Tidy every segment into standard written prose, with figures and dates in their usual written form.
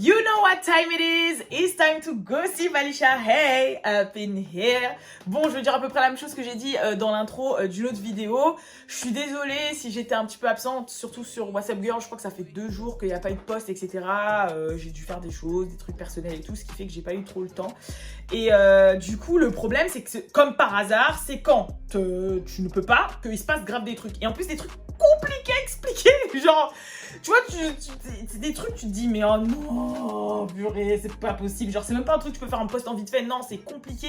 You know what time it is. It's time to go see Valisha. Hey, up in here. Bon, je vais dire à peu près la même chose que j'ai dit dans l'intro d'une autre vidéo. Je suis désolée si j'étais un petit peu absente, surtout sur WhatsApp Girl. Je crois que ça fait 2 jours qu'il n'y a pas eu de post, etc. J'ai dû faire des choses, des trucs personnels et tout, ce qui fait que j'ai pas eu trop le temps. Et du coup, le problème, c'est que comme par hasard, c'est quand tu ne peux pas qu'il se passe grave des trucs. Et en plus, des trucs compliqués à expliquer. Genre, tu vois, c'est des trucs, tu te dis, mais oh non, purée, c'est pas possible. Genre, c'est même pas un truc que tu peux faire un post en vite fait. Non, c'est compliqué.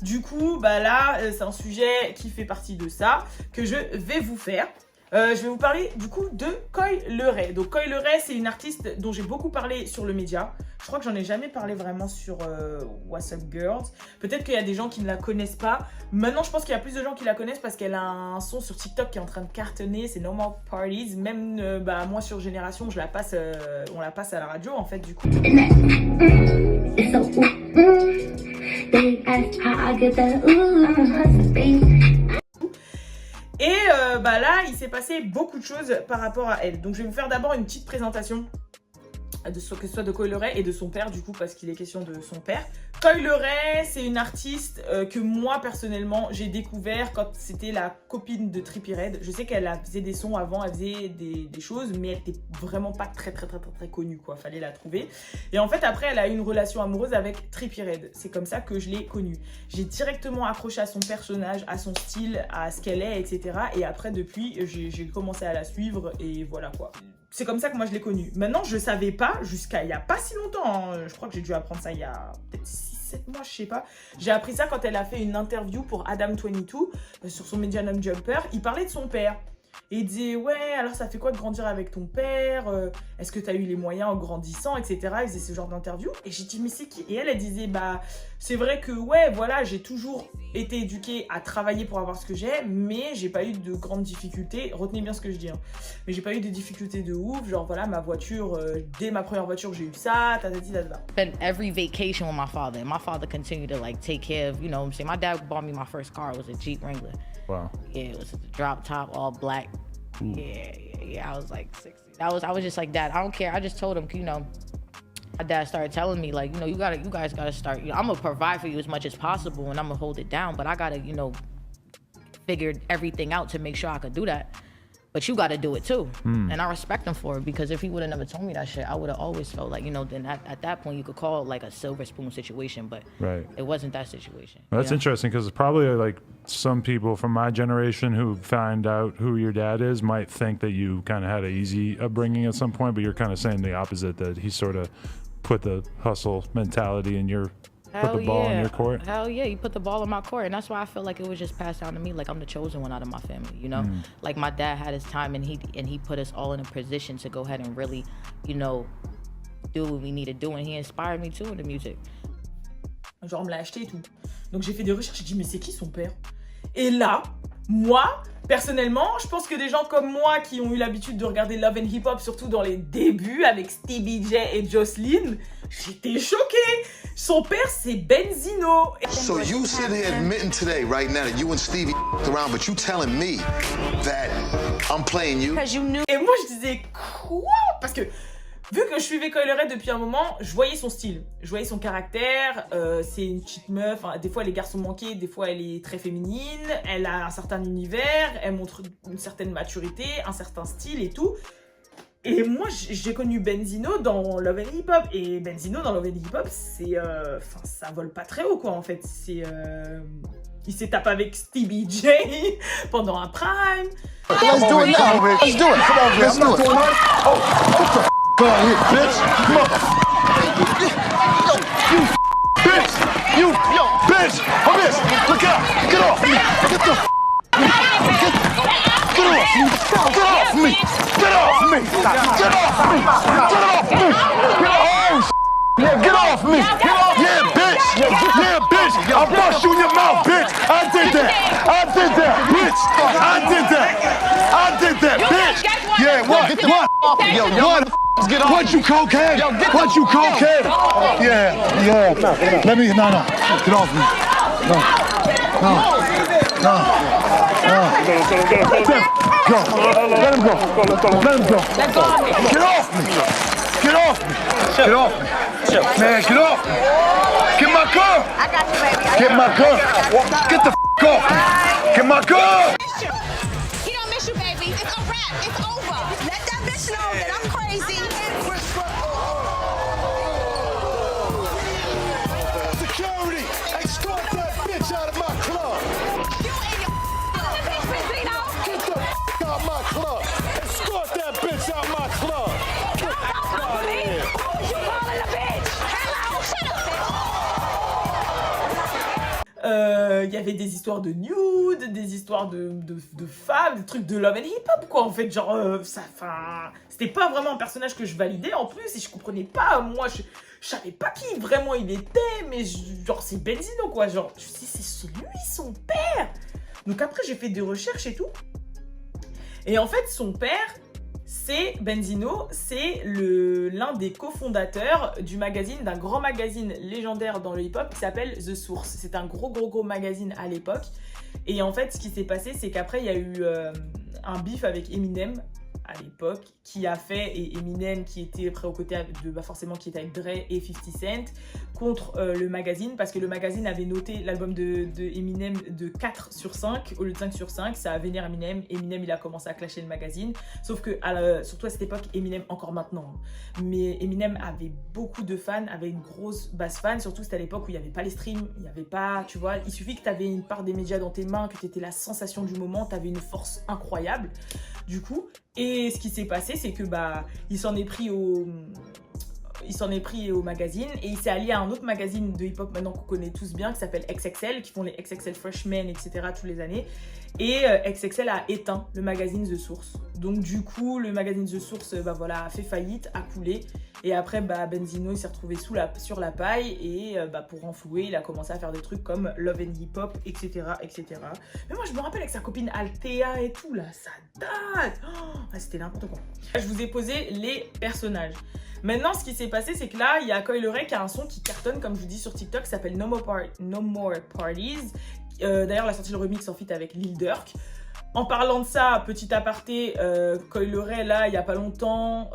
Du coup, bah là, c'est un sujet qui fait partie de ça que je vais vous faire. Je vais vous parler du coup de Coi Leray. Donc Coi Leray, c'est une artiste dont j'ai beaucoup parlé sur le média. Je crois que j'en ai jamais parlé vraiment sur WhatsApp Girls. Peut-être qu'il y a des gens qui ne la connaissent pas. Maintenant, je pense qu'il y a plus de gens qui la connaissent parce qu'elle a un son sur TikTok qui est en train de cartonner. C'est No More Parties. Même moi sur Génération, on la passe à la radio en fait du coup. Et là, il s'est passé beaucoup de choses par rapport à elle. Donc, je vais vous faire d'abord une petite présentation, que ce soit de Coi Leray et de son père, du coup, parce qu'il est question de son père. Coi Leray, c'est une artiste que moi, personnellement, j'ai découvert quand c'était la copine de Trippie Redd. Je sais qu'elle faisait des sons avant, elle faisait des choses, mais elle était vraiment pas très connue, quoi. Fallait la trouver. Et en fait, après, elle a eu une relation amoureuse avec Trippie Redd. C'est comme ça que je l'ai connue. J'ai directement accroché à son personnage, à son style, à ce qu'elle est, etc. Et après, depuis, j'ai commencé à la suivre et voilà, quoi. C'est comme ça que moi je l'ai connue. Maintenant, je savais pas, jusqu'à il y a pas si longtemps, hein, je crois que j'ai dû apprendre ça il y a peut-être 6-7 mois, je sais pas. J'ai appris ça quand elle a fait une interview pour Adam22 sur son Medium Jumper. Il parlait de son père. Et il disait, ouais, alors ça fait quoi de grandir avec ton père? Est-ce que tu as eu les moyens en grandissant, etc. Il faisait ce genre d'interview. Et j'ai dit, mais c'est qui? Et elle disait, bah, c'est vrai que, ouais, voilà, j'ai toujours été éduquée à travailler pour avoir ce que j'ai, mais j'ai pas eu de grandes difficultés. Retenez bien ce que je dis, hein. Mais j'ai pas eu de difficultés de ouf. Genre, voilà, ma voiture, dès ma première voiture, j'ai eu ça, tatati. Spent every vacation with my father. And my father continued to like take care of, you know what I'm saying? My dad bought me my first car. It was a Jeep Wrangler. Wow. Yeah, it was a drop top, all black. Ooh. Yeah. I was like 60. I was just like, Dad, I don't care. I just told him, you know, my dad started telling me like, you know, you guys gotta start. You know, I'm gonna provide for you as much as possible, and I'm gonna hold it down. But I gotta, you know, figure everything out to make sure I could do that. But you gotta do it too. And I respect him for it, because if he would have never told me that shit, I would have always felt like, you know, then at that point you could call it like a silver spoon situation, but right. It wasn't that situation. Well, that's interesting, because probably like some people from my generation who find out who your dad is might think that you kind of had an easy upbringing at some point, but you're kind of saying the opposite, that he sort of put the hustle mentality in your put the ball in your court. Hell yeah, you put the ball in my court, and that's why I feel like it was just passed down to me. Like I'm the chosen one out of my family, you know. Like my dad had his time, and he put us all in a position to go ahead and really, you know, do what we need to do, and he inspired me too in the music. Genre on me l'a acheté et tout. Donc j'ai fait des recherches, j'ai dit mais c'est qui son père? Et là, moi, personnellement, je pense que des gens comme moi qui ont eu l'habitude de regarder Love and Hip Hop, surtout dans les débuts avec Stevie J et Jocelyn, j'étais choquée. Son père, c'est Benzino. So you sitting here admitting today, right now, that you and Stevie around, but you telling me that I'm playing you? Et moi, je disais quoi? Parce que vu que je suivais Coi Leray depuis un moment, je voyais son style, je voyais son caractère. C'est une petite meuf, hein, des fois les garçons manqués, des fois elle est très féminine, elle a un certain univers, elle montre une certaine maturité, un certain style et tout. Et moi, j'ai connu Benzino dans Love and Hip Hop. Et Benzino dans Love and Hip Hop, c'est... ça vole pas très haut, quoi, en fait. C'est... il s'est tapé avec Stevie J pendant un prime. Let's do it now, man. Let's do it. Come on, let's do it. Oh, what the f*** on here, bitch? Bitch! You, yo, bitch! Come here! Look out! Get off me! Get the f*** Get off me! Get off me! Get off me! Get off me! Get off me! Oh, yeah, get off me! Yeah, bitch! Yeah, bitch! I'll bust you in your mouth, bitch! I did that! I did that, bitch! I did that! I did that, bitch! Yeah, what? What? Yo, what? Get off. What, you cokehead? What, you cokehead? Yeah. Let me, no. Get off me. No. Go. Let him go. Get off me. Get off me. Man, get off me. Get my gun. I got you, baby. Get my gun. Get the off me. Get my gun. He don't miss you, baby. It's a wrap. It's over. Let that bitch know that I'm crazy. Security, escort that bitch out of my club. You and your bitch, Benzino. Get the out my club. Escort that bitch out my club. Get out of here. Who is you calling a bitch? Hello, shut up, bitch. Il y avait des histoires de nude, des histoires de femmes, des trucs de love and hip hop quoi en fait, genre c'était pas vraiment un personnage que je validais en plus et je comprenais pas, moi je savais pas qui vraiment il était, mais genre c'est Benzino quoi, genre je sais c'est lui son père. Donc après j'ai fait des recherches et tout, et en fait son père c'est Benzino, c'est l'un des cofondateurs du magazine, d'un grand magazine légendaire dans le hip-hop qui s'appelle The Source. C'est un gros magazine à l'époque. Et en fait, ce qui s'est passé, c'est qu'après, il y a eu un beef avec Eminem à l'époque, qui a fait, et Eminem qui était après aux côtés de, forcément qui était avec Dre et 50 Cent, contre le magazine, parce que le magazine avait noté l'album de Eminem de 4 sur 5 au lieu de 5 sur 5, ça a vénéré Eminem. Eminem il a commencé à clasher le magazine, sauf que surtout à cette époque, Eminem encore maintenant, mais Eminem avait beaucoup de fans, avait une grosse base fan, surtout c'était à l'époque où il n'y avait pas les streams, il n'y avait pas, tu vois, il suffit que tu avais une part des médias dans tes mains, que tu étais la sensation du moment, tu avais une force incroyable, du coup. Et ce qui s'est passé, c'est que il s'en est pris au magazine et il s'est allié à un autre magazine de hip-hop maintenant qu'on connaît tous bien qui s'appelle XXL, qui font les XXL Freshmen, etc. tous les années. Et XXL a éteint le magazine The Source. Donc du coup, le magazine The Source a fait faillite, a coulé. Et après, Benzino il s'est retrouvé sur la paille et pour renflouer, il a commencé à faire des trucs comme Love and Hip Hop, etc., etc. Mais moi, je me rappelle avec sa copine Althea et tout, là, ça date. C'était n'importe quoi. Je vous ai posé les personnages. Maintenant, ce qui s'est passé, c'est que là, il y a Coi Leray qui a un son qui cartonne, comme je vous dis sur TikTok, qui s'appelle No More Parties. D'ailleurs, il a sorti le remix en feat avec Lil Durk. En parlant de ça, petit aparté, Coi Leray, là, il y a pas longtemps,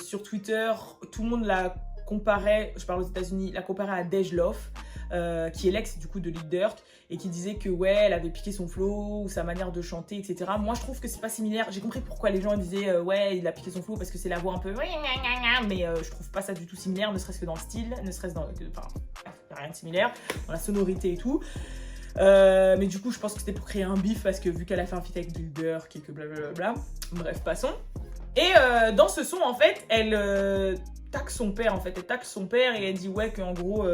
sur Twitter, tout le monde la comparait, je parle aux États-Unis, la comparait à Dej Loaf, qui est l'ex du coup de Lil Durk, et qui disait que ouais, elle avait piqué son flow, ou sa manière de chanter, etc. Moi, je trouve que c'est pas similaire. J'ai compris pourquoi les gens disaient ouais, il a piqué son flow parce que c'est la voix un peu, mais je trouve pas ça du tout similaire, ne serait-ce que dans le style, ne serait-ce dans, enfin, y a rien de similaire dans la sonorité et tout. Mais du coup, je pense que c'était pour créer un bif parce que vu qu'elle a fait un feat avec Lil Durk et que blablabla. Bref, passons. Et dans ce son, en fait, elle taxe son père, en fait. Elle taxe son père et elle dit ouais qu'en gros,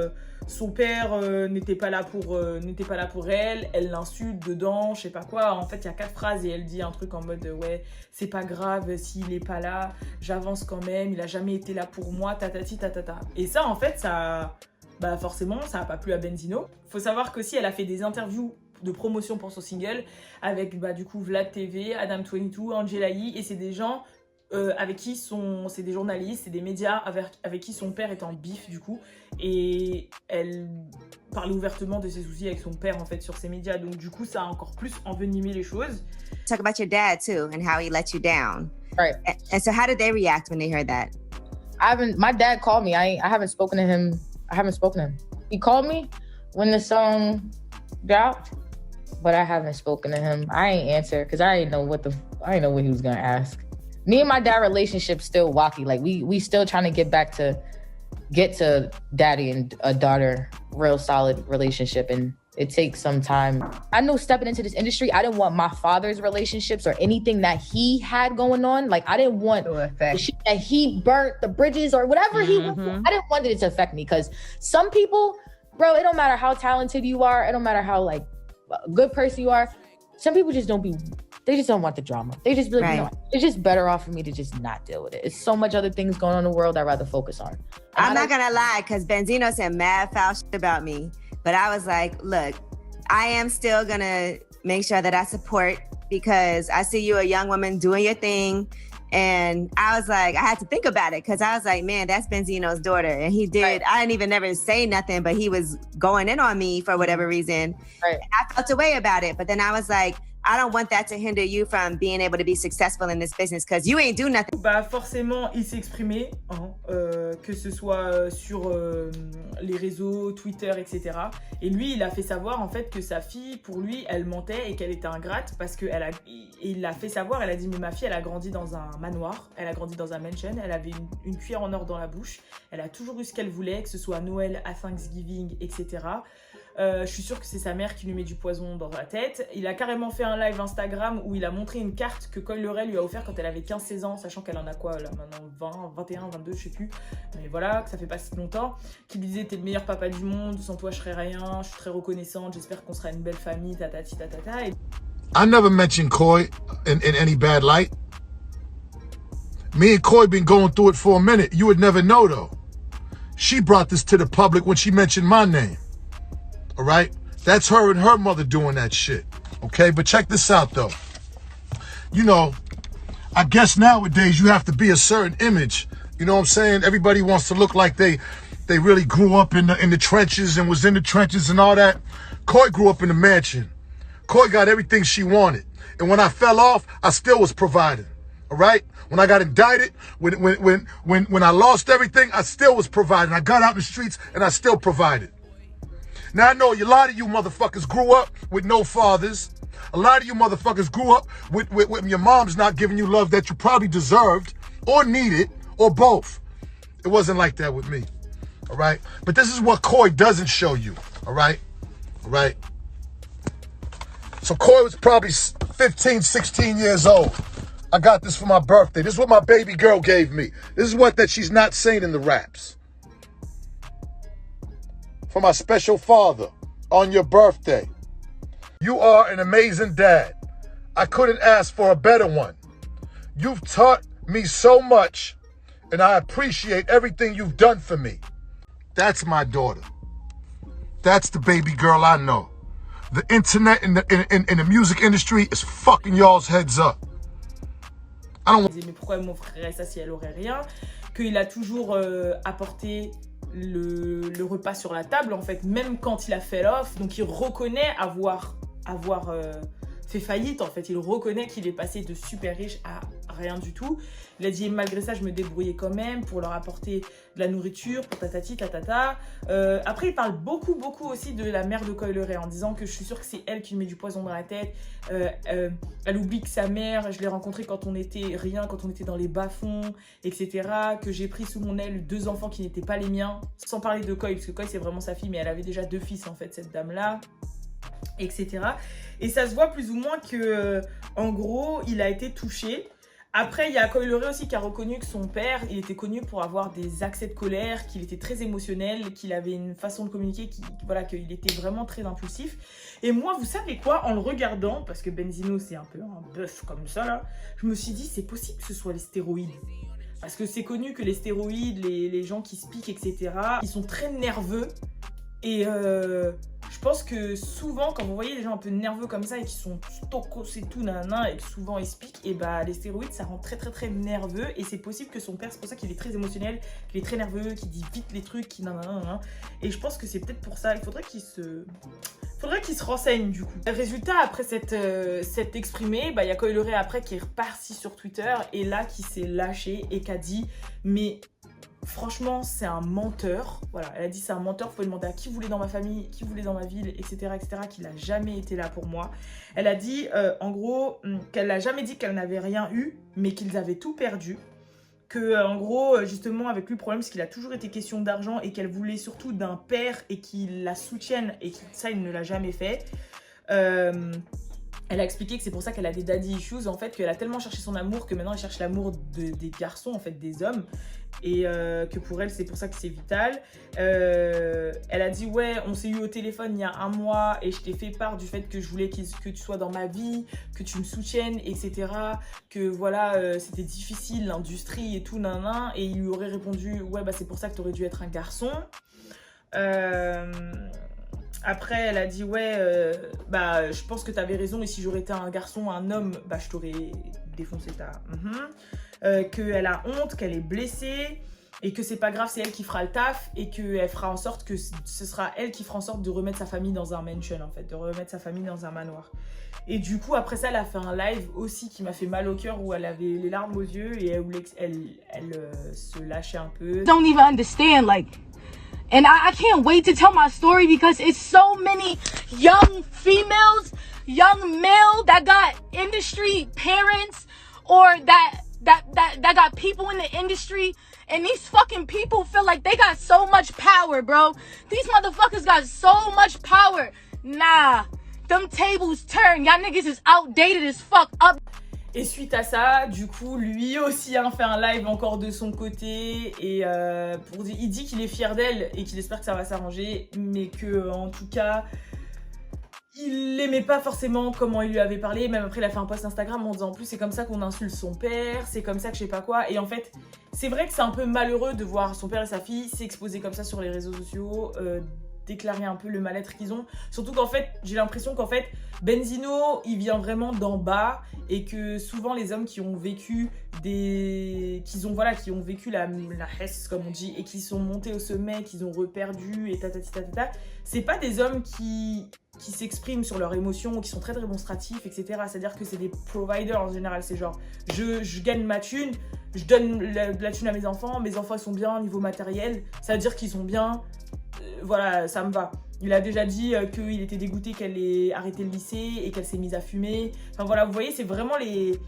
son père n'était pas là pour elle. Elle l'insulte dedans, je sais pas quoi. En fait, il y a 4 phrases et elle dit un truc en mode ouais, c'est pas grave s'il est pas là, j'avance quand même. Il a jamais été là pour moi, tatati tatata. Et ça, en fait, ça... forcément, ça n'a pas plu à Benzino. Faut savoir qu'aussi, elle a fait des interviews de promotion pour son single avec du coup Vlad TV, Adam22, Angela Yee, et c'est des gens avec qui c'est des journalistes, c'est des médias avec qui son père est en bif du coup, et elle parlait ouvertement de ses soucis avec son père en fait sur ses médias, donc du coup ça a encore plus envenimé les choses. Talk about your dad too and how he let you down. Right. And so how did they react when they heard that? My dad called me. I haven't spoken to him. He called me when the song dropped, but I haven't spoken to him. I ain't answer because I didn't know what he was gonna ask. Me and my dad relationship still wacky. Like we still trying to get to daddy and a daughter real solid relationship, and it takes some time. I knew stepping into this industry, I didn't want my father's relationships or anything that he had going on. Like I didn't want the shit that he burnt, the bridges or whatever he went through. I didn't want it to affect me because some people, bro, it don't matter how talented you are. It don't matter how like a good person you are. Some people just they just don't want the drama. They just be like, you know, it's just better off for me to just not deal with it. It's so much other things going on in the world I'd rather focus on. I'm not gonna lie, because Benzino said mad foul shit about me. But I was like, look, I am still gonna make sure that I support, because I see you a young woman doing your thing. And I was like, I had to think about it, because I was like, man, that's Benzino's daughter. And he did, I didn't even never say nothing, but he was going in on me for whatever reason. Right. And I felt a way about it. But then I was like, I don't want that to hinder you from being able to be successful in this business because you ain't do nothing. Bah forcément, il s'est exprimé, hein, que ce soit sur les réseaux, Twitter, etc. Et lui, il a fait savoir en fait que sa fille, pour lui, elle mentait et qu'elle était ingrate parce que il l'a fait savoir, elle a dit mais ma fille, elle a grandi dans un manoir, elle a grandi dans un mansion, elle avait une cuillère en or dans la bouche, elle a toujours eu ce qu'elle voulait, que ce soit à Noël, à Thanksgiving, etc. Je suis sûre que c'est sa mère qui lui met du poison dans la tête. Il a carrément fait un live Instagram où il a montré une carte que Coi Leray lui a offert quand elle avait 15-16 ans, sachant qu'elle en a quoi là maintenant 20, 21, 22, je sais plus. Mais voilà, que ça fait pas si longtemps. Qui lui disait t'es le meilleur papa du monde, sans toi je serais rien, je suis très reconnaissante, j'espère qu'on sera une belle famille, tatati tatata. Et... I never mentioned Coi in any bad light. Me and Coi been going through it for a minute. You would never know though. She brought this to the public when she mentioned my name. All right? That's her and her mother doing that shit. Okay? But check this out, though. You know, I guess nowadays you have to be a certain image. You know what I'm saying? Everybody wants to look like they really grew up in the trenches and was in the trenches and all that. Coi grew up in the mansion. Coi got everything she wanted. And when I fell off, I still was providing. All right? When I got indicted, when I lost everything, I still was providing. I got out in the streets and I still provided. Now, I know a lot of you motherfuckers grew up with no fathers. A lot of you motherfuckers grew up with your moms not giving you love that you probably deserved or needed or both. It wasn't like that with me, all right? But this is what Coi doesn't show you, all right? All right? So Coi was probably 15, 16 years old. I got this for my birthday. This is what my baby girl gave me. This is what that she's not saying in the raps. For my special father on your birthday. You are an amazing dad. I couldn't ask for a better one. You've taught me so much, and I appreciate everything you've done for me. That's my daughter. That's the baby girl I know. The internet and the music industry is fucking y'all's heads up. I don't. Mais pourquoi elle m'offrirait ça si elle aurait rien? Qu'il a toujours apporté le repas sur la table en fait, même quand il a fait l'offre, donc il reconnaît avoir fait faillite en fait, il reconnaît qu'il est passé de super riche à rien du tout. Il a dit malgré ça je me débrouillais quand même pour leur apporter de la nourriture, pour tatati tatata. Après il parle beaucoup aussi de la mère de Coi Leray en disant que je suis sûre que c'est elle qui lui met du poison dans la tête. Elle oublie que sa mère, je l'ai rencontrée quand on était rien, quand on était dans les bas-fonds, etc. Que j'ai pris sous mon aile 2 enfants qui n'étaient pas les miens, sans parler de Coi, parce que Coi c'est vraiment sa fille, mais elle avait déjà 2 fils en fait, cette dame-là, etc. Et ça se voit plus ou moins que, en gros, il a été touché. Après, il y a Coi Leray aussi qui a reconnu que son père, il était connu pour avoir des accès de colère, qu'il était très émotionnel, qu'il avait une façon de communiquer, voilà, qu'il était vraiment très impulsif. Et moi, vous savez quoi, en le regardant, parce que Benzino c'est un peu un bœuf comme ça là, je me suis dit c'est possible que ce soit les stéroïdes. Parce que c'est connu que les stéroïdes, les gens qui se piquent, etc., ils sont très nerveux. Et je pense que souvent, quand vous voyez des gens un peu nerveux comme ça et qui sont stocos et tout, nanana, et que souvent ils se piquent, et bah les stéroïdes ça rend très nerveux. Et c'est possible que son père, c'est pour ça qu'il est très émotionnel, qu'il est très nerveux, qu'il dit vite les trucs, qu'il nanana. Et je pense que c'est peut-être pour ça, il faudrait qu'il se renseigne du coup. Résultat, après cette exprimé, bah il y a Coi Leray après qui est reparti sur Twitter et là qui s'est lâché et qui a dit mais franchement, c'est un menteur. Voilà, elle a dit c'est un menteur, vous pouvez demander à qui vous voulez dans ma famille, qui vous voulez dans ma ville, etc., qu'il n'a jamais été là pour moi. Elle a dit, en gros, qu'elle n'a jamais dit qu'elle n'avait rien eu, mais qu'ils avaient tout perdu. Que, en gros, justement, avec lui, le problème, c'est qu'il a toujours été question d'argent et qu'elle voulait surtout d'un père et qu'il la soutienne et que ça, il ne l'a jamais fait. Elle a expliqué que c'est pour ça qu'elle a des daddy issues, en fait, qu'elle a tellement cherché son amour que maintenant elle cherche l'amour des garçons, en fait, des hommes. Et que pour elle, c'est pour ça que c'est vital. Elle a dit, ouais, on s'est eu au téléphone il y a 1 mois et je t'ai fait part du fait que je voulais que tu sois dans ma vie, que tu me soutiennes, etc. Que voilà, c'était difficile, l'industrie et tout, nanana. Et il lui aurait répondu, ouais, bah c'est pour ça que t'aurais dû être un garçon. Après, elle a dit, ouais, bah, je pense que t'avais raison, et si j'aurais été un garçon, un homme, bah, je t'aurais défoncé ta... Qu'elle a honte, qu'elle est blessée, et que c'est pas grave, c'est elle qui fera le taf et qu'elle fera en sorte que ce sera elle qui fera en sorte de remettre sa famille dans un mansion en fait, de remettre sa famille dans un manoir. Et du coup après ça elle a fait un live aussi qui m'a fait mal au cœur où elle avait les larmes aux yeux et elle se lâchait un peu. Don't even understand, like, and I can't wait to tell my story because it's so many young females, young male that got industry parents or that got people in the industry, and these fucking people feel like they got so much power, bro. These motherfuckers got so much power. Nah, them tables turn. Y'all niggas is outdated as fuck up. Et suite à ça, du coup, lui aussi fait un live encore de son côté et il dit qu'il est fier d'elle et qu'il espère que ça va s'arranger, mais que en tout cas, il l'aimait pas forcément comment il lui avait parlé. Même après, il a fait un post Instagram en disant en plus c'est comme ça qu'on insulte son père, c'est comme ça que je sais pas quoi. Et en fait, c'est vrai que c'est un peu malheureux de voir son père et sa fille s'exposer comme ça sur les réseaux sociaux, déclarer un peu le mal-être qu'ils ont. Surtout qu'en fait, j'ai l'impression qu'en fait, Benzino, il vient vraiment d'en bas et que souvent les hommes qui ont vécu qui ont vécu la hesse comme on dit et qui sont montés au sommet, qu'ils ont reperdu et c'est pas des hommes qui s'expriment sur leurs émotions ou qui sont très démonstratifs, etc. C'est-à-dire que c'est des providers en général. C'est genre, je gagne ma thune, je donne la thune à mes enfants ils sont bien au niveau matériel, ça veut dire qu'ils sont bien, voilà, ça me va. Il a déjà dit qu'il était dégoûté qu'elle ait arrêté le lycée et qu'elle s'est mise à fumer. Enfin voilà, vous voyez, c'est vraiment les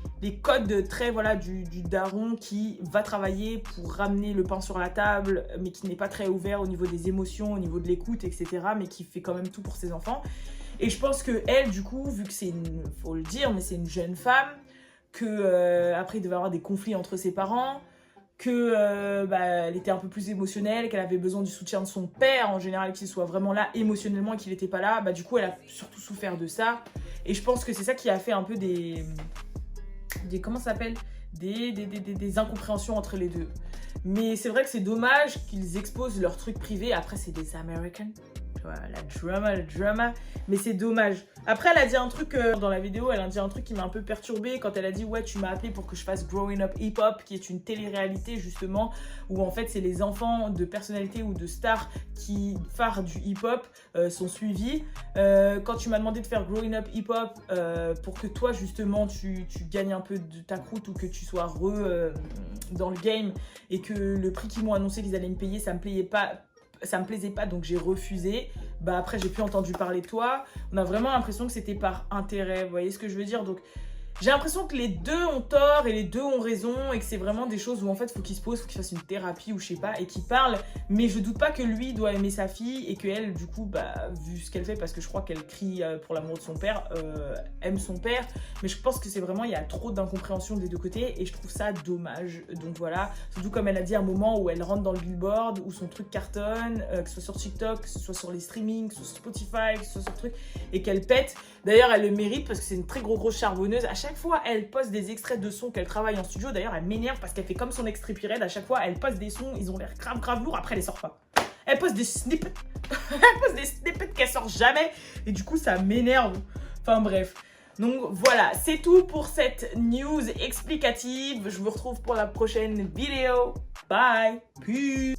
codes très voilà, du daron qui va travailler pour ramener le pain sur la table, mais qui n'est pas très ouvert au niveau des émotions, au niveau de l'écoute, etc. Mais qui fait quand même tout pour ses enfants. Et je pense que elle, du coup, vu que c'est faut le dire, mais c'est une jeune femme, que après il devait avoir des conflits entre ses parents, que elle était un peu plus émotionnelle, qu'elle avait besoin du soutien de son père en général, qu'il soit vraiment là émotionnellement et qu'il n'était pas là, du coup elle a surtout souffert de ça. Et je pense que c'est ça qui a fait un peu des comment ça s'appelle, des incompréhensions entre les deux. Mais c'est vrai que c'est dommage qu'ils exposent leurs trucs privés. Après c'est des Americans, le drama, mais c'est dommage. Après elle a dit un truc dans la vidéo, elle a dit un truc qui m'a un peu perturbée quand elle a dit ouais tu m'as appelé pour que je fasse Growing Up Hip Hop, qui est une télé-réalité justement où en fait c'est les enfants de personnalités ou de stars qui phares du hip hop sont suivis. Quand tu m'as demandé de faire Growing Up Hip Hop pour que toi justement tu gagnes un peu de ta croûte ou que tu sois dans le game, et que le prix qu'ils m'ont annoncé qu'ils allaient me payer ça me plaisait pas, donc j'ai refusé. Après j'ai plus entendu parler de toi. On a vraiment l'impression que c'était par intérêt, vous voyez ce que je veux dire. Donc j'ai l'impression que les deux ont tort et les deux ont raison, et que c'est vraiment des choses où en fait faut qu'il se pose, faut qu'il fasse une thérapie ou je sais pas, et qu'il parle. Mais je doute pas que lui doit aimer sa fille et qu'elle du coup vu ce qu'elle fait, parce que je crois qu'elle crie pour l'amour de son père, aime son père. Mais je pense que c'est vraiment, il y a trop d'incompréhension des deux côtés et je trouve ça dommage. Donc voilà, surtout comme elle a dit à un moment où elle rentre dans le billboard, où son truc cartonne, que ce soit sur TikTok, que ce soit sur les streamings, que ce soit sur Spotify, que ce soit sur le truc, et qu'elle pète. D'ailleurs elle le mérite parce que c'est une très grosse charbonneuse. À chaque fois elle poste des extraits de sons qu'elle travaille en studio. D'ailleurs elle m'énerve parce qu'elle fait comme son ex-Trippie-Redd. À chaque fois elle poste des sons, ils ont l'air grave lourds, après elle les sort pas. Elle poste des snippets elle poste des snippets qu'elle sort jamais, et du coup ça m'énerve. Enfin bref, donc voilà, c'est tout pour cette news explicative. Je vous retrouve pour la prochaine vidéo. Bye, peace.